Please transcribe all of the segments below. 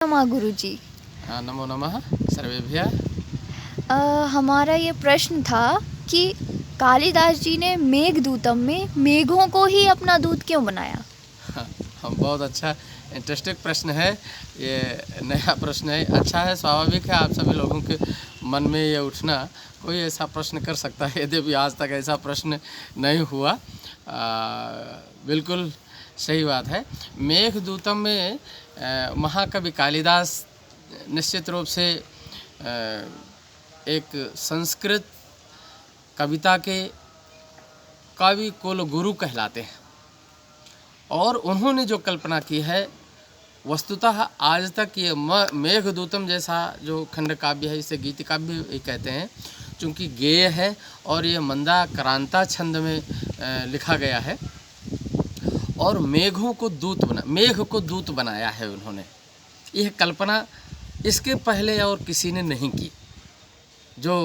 नमः गुरुजी। नमो नमः सर्वेभ्यः। हमारा ये प्रश्न था कि कालिदास जी ने मेघदूतम में मेघों को ही अपना दूत क्यों बनाया? हम बहुत अच्छा इंटरेस्टिंग प्रश्न है। ये नया प्रश्न है, अच्छा है, स्वाभाविक है आप सभी लोगों के मन में ये उठना। कोई ऐसा प्रश्न कर सकता है, यद्यपि आज तक ऐसा प्रश्न नहीं हुआ। बिल्कुल सही बात है। मेघदूतम में महाकवि कालिदास निश्चित रूप से एक संस्कृत कविता के कवि कुल गुरु कहलाते हैं और उन्होंने जो कल्पना की है वस्तुतः आज तक ये मेघदूतम जैसा जो खंड काव्य है, इसे गीत काव्य भी कहते हैं, चूँकि गेय है और ये मंदा क्रांता छंद में लिखा गया है और मेघ को दूत बनाया है उन्होंने। यह कल्पना इसके पहले और किसी ने नहीं की जो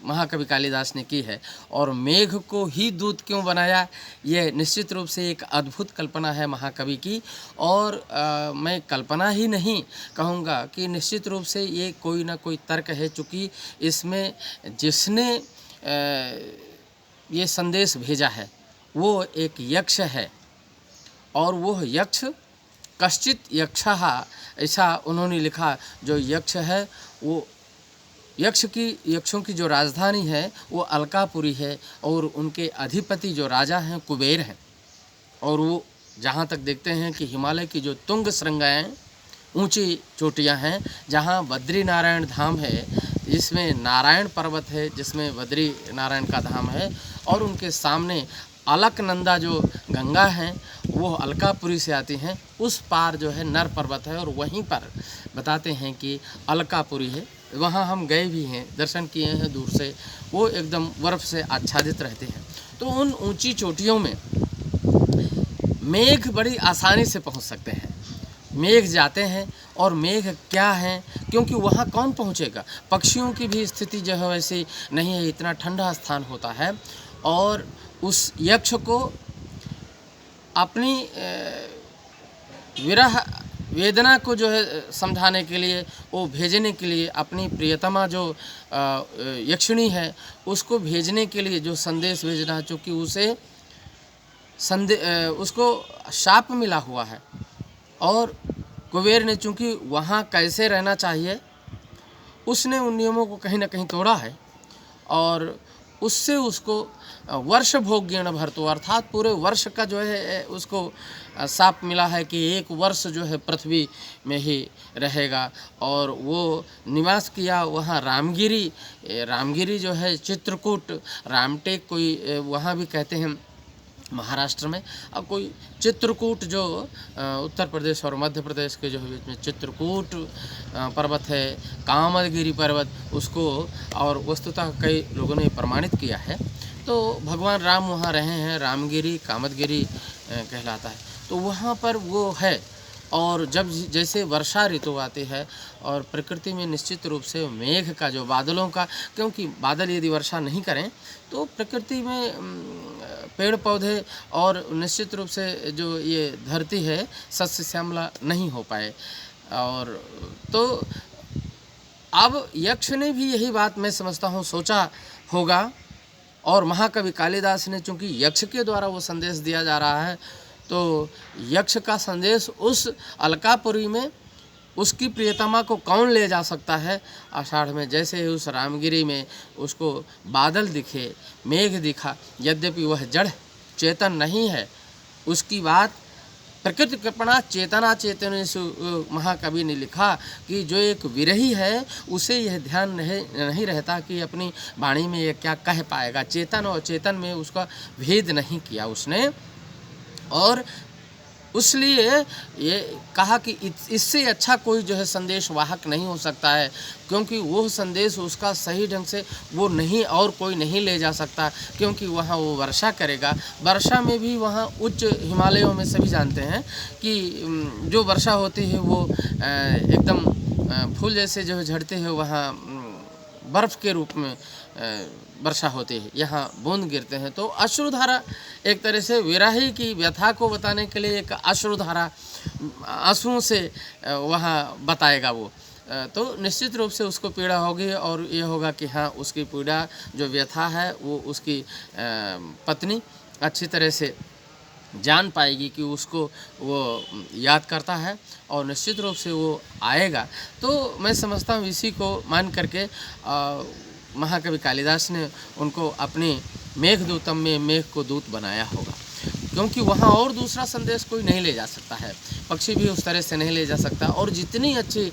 महाकवि कालिदास ने की है। और मेघ को ही दूत क्यों बनाया, ये निश्चित रूप से एक अद्भुत कल्पना है महाकवि की। और मैं कल्पना ही नहीं कहूँगा कि निश्चित रूप से ये कोई ना कोई तर्क है, चूँकि इसमें जिसने ये संदेश भेजा है वो एक यक्ष है और वह यक्ष कश्चित यक्षः, ऐसा उन्होंने लिखा। जो यक्ष है वो यक्षों की जो राजधानी है वो अलकापुरी है और उनके अधिपति जो राजा हैं कुबेर हैं। और वो जहाँ तक देखते हैं कि हिमालय की जो तुंग श्रृंगाएँ ऊंची चोटियाँ हैं, जहाँ बद्री नारायण धाम है, जिसमें नारायण पर्वत है, जिसमें बद्री नारायण का धाम है, और उनके सामने अलकनंदा जो गंगा हैं वो अलकापुरी से आती हैं। उस पार जो है नर पर्वत है और वहीं पर बताते हैं कि अलकापुरी है। वहाँ हम गए भी हैं, दर्शन किए हैं दूर से, वो एकदम बर्फ़ से आच्छादित रहते हैं। तो उन ऊंची चोटियों में मेघ बड़ी आसानी से पहुँच सकते हैं। मेघ जाते हैं और मेघ क्या हैं, क्योंकि वहाँ कौन पहुँचेगा। पक्षियों की भी स्थिति जो है वैसी नहीं है, इतना ठंडा स्थान होता है। और उस यक्ष को अपनी विरह वेदना को जो है समझाने के लिए, वो भेजने के लिए, अपनी प्रियतमा जो यक्षिणी है उसको भेजने के लिए जो संदेश भेजना है, चूँकि उसको शाप मिला हुआ है और कुबेर ने चूँकि वहाँ कैसे रहना चाहिए उसने उन नियमों को कहीं ना कहीं तोड़ा है और उससे उसको वर्ष भोग्येन भर्तो, अर्थात पूरे वर्ष का जो है उसको शाप मिला है कि एक वर्ष जो है पृथ्वी में ही रहेगा। और वो निवास किया वहाँ रामगिरी जो है, चित्रकूट, रामटेक कोई वहाँ भी कहते हैं महाराष्ट्र में, और कोई चित्रकूट जो उत्तर प्रदेश और मध्य प्रदेश के जो है बीच में चित्रकूट पर्वत है, कामदगिरी पर्वत, उसको और वस्तुतः कई लोगों ने प्रमाणित किया है। तो भगवान राम वहाँ रहे हैं, रामगिरी कामदगिरी कहलाता है। तो वहाँ पर वो है। और जब जैसे वर्षा ऋतु आती है और प्रकृति में निश्चित रूप से मेघ का जो बादलों का, क्योंकि बादल यदि वर्षा नहीं करें तो प्रकृति में पेड़ पौधे और निश्चित रूप से जो ये धरती है सस्य श्यामला नहीं हो पाए। और तो अब यक्ष ने भी यही बात मैं समझता हूँ सोचा होगा, और महाकवि कालिदास ने चूँकि यक्ष के द्वारा वो संदेश दिया जा रहा है, तो यक्ष का संदेश उस अलकापुरी में उसकी प्रियतमा को कौन ले जा सकता है। आषाढ़ में जैसे ही उस रामगिरी में उसको बादल दिखे, मेघ दिखा, यद्यपि वह जड़ चेतन नहीं है, उसकी बात प्रकृति कृपणा चेतना चेतनेषु महाकवि ने लिखा कि जो एक विरही है उसे यह ध्यान नहीं रहता कि अपनी वाणी में यह क्या कह पाएगा। चेतन और चेतन में उसका भेद नहीं किया उसने, और इसलिए ये कहा कि इससे अच्छा कोई जो है संदेश वाहक नहीं हो सकता है, क्योंकि वो संदेश उसका सही ढंग से वो नहीं और कोई नहीं ले जा सकता, क्योंकि वहाँ वो वर्षा करेगा। वर्षा में भी वहाँ उच्च हिमालयों में सभी जानते हैं कि जो वर्षा होती है वो एकदम फूल जैसे जो झड़ते हैं वहाँ बर्फ़ के रूप में वर्षा होती है, यहाँ बूंद गिरते हैं। तो अश्रुधारा एक तरह से विरही की व्यथा को बताने के लिए एक अश्रुधारा आंसुओं से वहाँ बताएगा वो। तो निश्चित रूप से उसको पीड़ा होगी और ये होगा कि हाँ, उसकी पीड़ा जो व्यथा है वो उसकी पत्नी अच्छी तरह से जान पाएगी कि उसको वो याद करता है और निश्चित रूप से वो आएगा। तो मैं समझता हूँ इसी को मान करके महाकवि कालिदास ने उनको अपने मेघदूतम में मेघ को दूत बनाया होगा, क्योंकि वहाँ और दूसरा संदेश कोई नहीं ले जा सकता है, पक्षी भी उस तरह से नहीं ले जा सकता। और जितनी अच्छी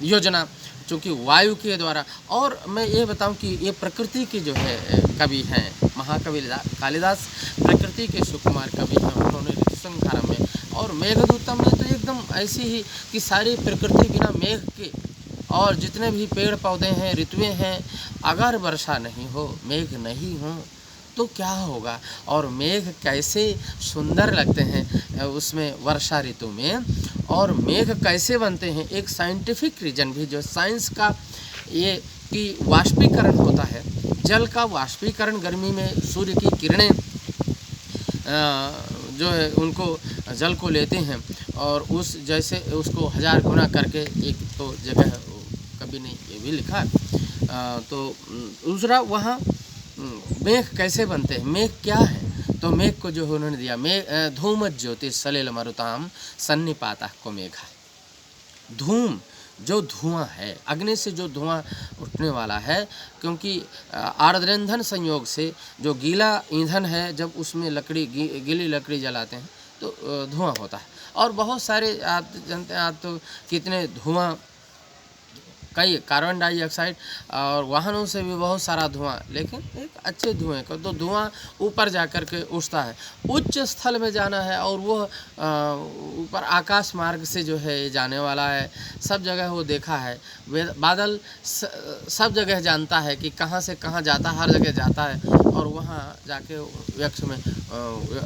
योजना चूँकि वायु के द्वारा, और मैं ये बताऊं कि ये प्रकृति के जो है कवि हैं, महाकवि कालिदास प्रकृति के सुकुमार कवि हैं। उन्होंने ऋतुसंहार में और मेघदूतम में तो एकदम ऐसी ही कि सारी प्रकृति बिना मेघ के, और जितने भी पेड़ पौधे हैं, ऋतुएं हैं, अगर वर्षा नहीं हो, मेघ नहीं हो तो क्या होगा। और मेघ कैसे सुंदर लगते हैं उसमें वर्षा ऋतु में, और मेघ कैसे बनते हैं। एक साइंटिफिक रीजन भी जो साइंस का ये कि वाष्पीकरण होता है, जल का वाष्पीकरण, गर्मी में सूर्य की किरणें जो है उनको जल को लेते हैं और उस जैसे उसको 1000 गुना करके, एक तो जगह कभी नहीं ये भी लिखा है। तो दूसरा वहाँ मेघ कैसे बनते हैं, मेघ क्या है। तो मेघ को जो उन्होंने दिया, धूमत ज्योति सलिल मरुताम सन्निपाता को मेघा। धूम जो धुआं है, अग्नि से जो धुआं उठने वाला है, क्योंकि आर्द्रेंधन संयोग से जो गीला ईंधन है, जब उसमें लकड़ी गीली लकड़ी जलाते हैं तो धुआं होता है। और बहुत सारे आप जानते हैं, आप तो कितने धुआं, कई कार्बन डाइऑक्साइड और वाहनों से भी बहुत सारा धुआं, लेकिन एक अच्छे धुएं का तो धुआं ऊपर जा कर के उठता है। उच्च स्थल में जाना है और वो ऊपर आकाश मार्ग से जो है जाने वाला है, सब जगह वो देखा है। बादल सब जगह जानता है कि कहाँ से कहाँ जाता है, हर जगह जाता है। और वहाँ जाके यक्ष में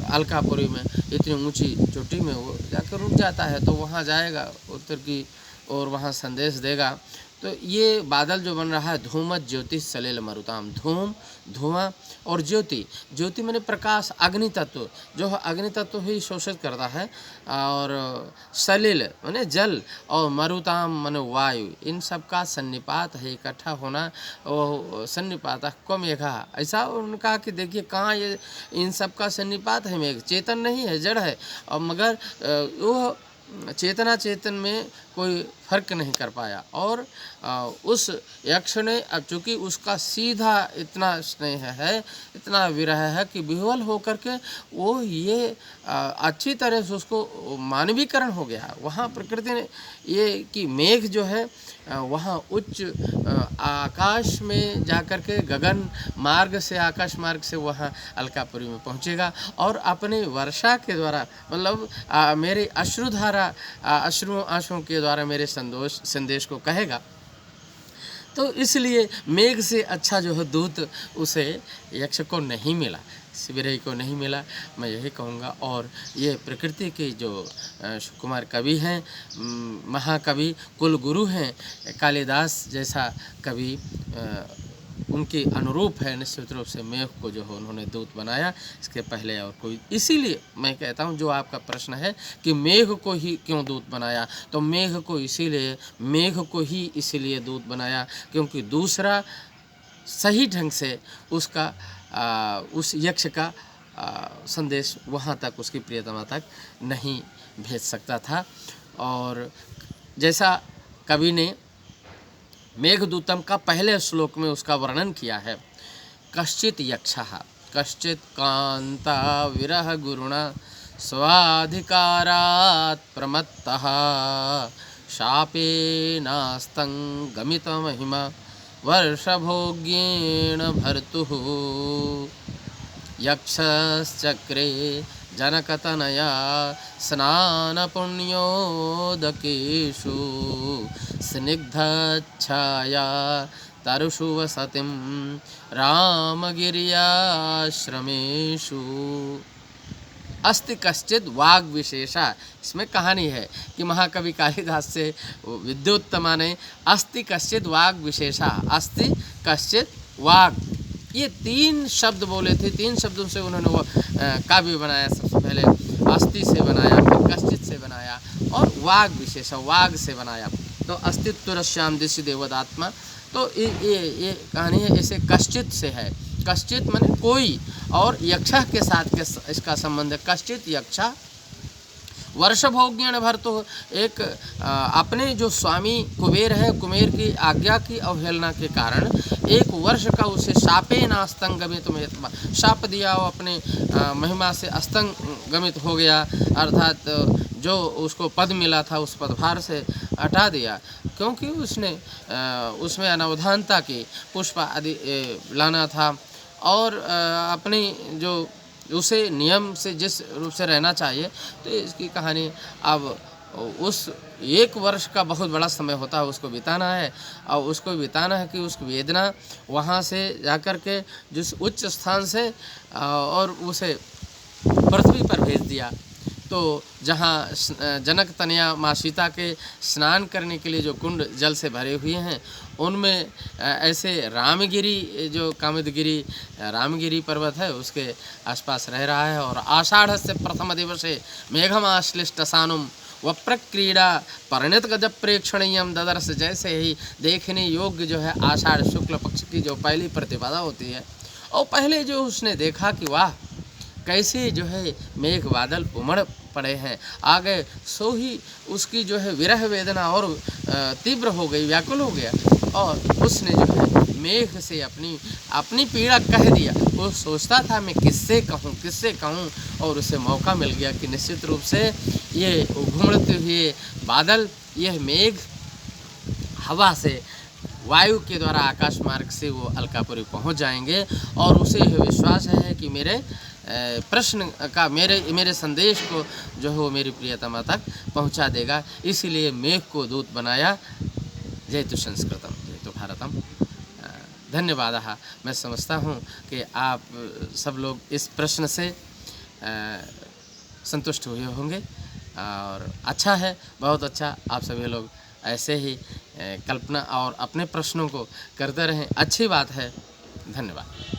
अलकापुरी में इतनी ऊंची चोटी में वो जाकर रुक जाता है, तो वहाँ जाएगा उत्तर की और वहाँ संदेश देगा। तो ये बादल जो बन रहा है, धूमत ज्योति सलिल मरुताम, धूम धुआं और ज्योति, ज्योति मैंने प्रकाश, अग्नि तत्व जो है, अग्नि तत्व ही शोषित करता है। और सलिल माने जल और मरुताम माने वायु, इन सब का सन्निपात है, इकट्ठा होना। वो सन्निपात को मेघा, ऐसा उन्होंने कहा कि देखिए कहाँ ये इन सब का सन्निपात है। मेघ चेतन नहीं है, जड़ है, और मगर वो चेतना चेतन में कोई फर्क नहीं कर पाया। और उस यक्ष ने, अब चूँकि उसका सीधा इतना स्नेह है, इतना विरह है कि विह्वल होकर के वो ये अच्छी तरह से उसको मानवीकरण हो गया। वहाँ प्रकृति ने ये कि मेघ जो है वहाँ उच्च आकाश में जाकर के गगन मार्ग से, आकाश मार्ग से वहाँ अलकापुरी में पहुँचेगा और अपने वर्षा के द्वारा, मतलब मेरे अश्रुधारा, आंसुओं के द्वारा मेरे संदेश को कहेगा। तो इसलिए मेघ से अच्छा जो है दूत उसे यक्ष को नहीं मिला, विरही को नहीं मिला, मैं यही कहूँगा। और ये प्रकृति के जो सुकुमार कवि हैं, महाकवि, कुल गुरु हैं, कालिदास जैसा कवि उनके अनुरूप है। निश्चित रूप से मेघ को जो है उन्होंने दूत बनाया, इसके पहले और कोई। इसीलिए मैं कहता हूँ, जो आपका प्रश्न है कि मेघ को ही क्यों दूत बनाया, तो मेघ को इसीलिए, मेघ को ही इसीलिए दूत बनाया क्योंकि दूसरा सही ढंग से उसका उस यक्ष का संदेश वहाँ तक, उसकी प्रियतमा तक नहीं भेज सकता था। और जैसा कवि ने मेघदूतम का पहले श्लोक में उसका वर्णन किया है, कश्चित यक्षः कश्चित कांता विरह गुरुणा स्वाधिकारात् प्रमत्तः शापेनास्तं गमितमहिमा वर्षभोग्येन भर्तुः यक्षश्चक्रे जनकतनया स्नानपुण्योदकेषु स्निग्धच्छाया तरुषु वसतिं रामगिर्याश्रमेषु। अस्ति कश्चित वाग विशेषा। इसमें कहानी है कि महाकवि कालिदास से विद्योत्तमा ने अस्ति कश्चित वाग विशेषा, अस्ति कश्चित वाग, ये 3 शब्द बोले थे। 3 शब्दों से उन्होंने वो काव्य बनाया। सबसे पहले अस्ति से बनाया, फिर कश्चित से बनाया और वाग विशेषा, वाग से बनाया। तो अस्तित्व श्याम दिशि देवदात्मा, तो ये कहानी है ऐसे कश्चित से है। कश्चित माने कोई, और यक्षा के साथ के इसका संबंध है। कश्चित यक्षा वर्षभोग्येन भर्तुः, एक अपने जो स्वामी कुबेर है, कुबेर की आज्ञा की अवहेलना के कारण 1 वर्ष का उसे शापेन अस्तंगमित महिमा, शाप दिया, वो अपने महिमा से अस्तंगमित हो गया, अर्थात जो उसको पद मिला था उस पदभार से हटा दिया, क्योंकि उसने उसमें अनवधानता की, पुष्प आदि लाना था और अपनी जो उसे नियम से जिस रूप से रहना चाहिए। तो इसकी कहानी अब उस 1 वर्ष का बहुत बड़ा समय होता है, उसको बिताना है, और उसको बिताना है कि उसकी वेदना वहाँ से जाकर के जिस उच्च स्थान से और उसे पृथ्वी पर भेज दिया। तो जहाँ जनक तनया माँ सीता के स्नान करने के लिए जो कुंड जल से भरे हुए हैं, उनमें ऐसे रामगिरी, जो कामदगिरी रामगिरी पर्वत है, उसके आसपास रह रहा है। और आषाढ़ से प्रथम दिवसे मेघमाश्लिष्ट सानुम वप्रक्रीड़ा परिणत गज प्रेक्षणीयम ददर्श, जैसे ही देखने योग्य जो है आषाढ़ शुक्ल पक्ष की जो पहली प्रतिपदा होती है, और पहले जो उसने देखा कि वाह कैसे जो है मेघ बादल उमड़ पड़े हैं, आ गए, सो ही उसकी जो है विरह वेदना और तीव्र हो गई, व्याकुल हो गया, और उसने जो है मेघ से अपनी पीड़ा कह दिया। वो सोचता था मैं किससे कहूँ, और उसे मौका मिल गया कि निश्चित रूप से ये घूमते हुए बादल, यह मेघ हवा से, वायु के द्वारा आकाश मार्ग से वो अलकापुरी पहुंच जाएंगे, और उसे यह विश्वास है कि मेरे प्रश्न का, मेरे संदेश को जो है वो मेरी प्रियतमा तक पहुंचा देगा। इसीलिए मेघ को दूत बनाया। जयतु संस्कृतम जयतु भारतम। धन्यवाद। मैं समझता हूँ कि आप सब लोग इस प्रश्न से संतुष्ट हुए होंगे, और अच्छा है, बहुत अच्छा। आप सभी लोग ऐसे ही कल्पना और अपने प्रश्नों को करते रहें, अच्छी बात है। धन्यवाद।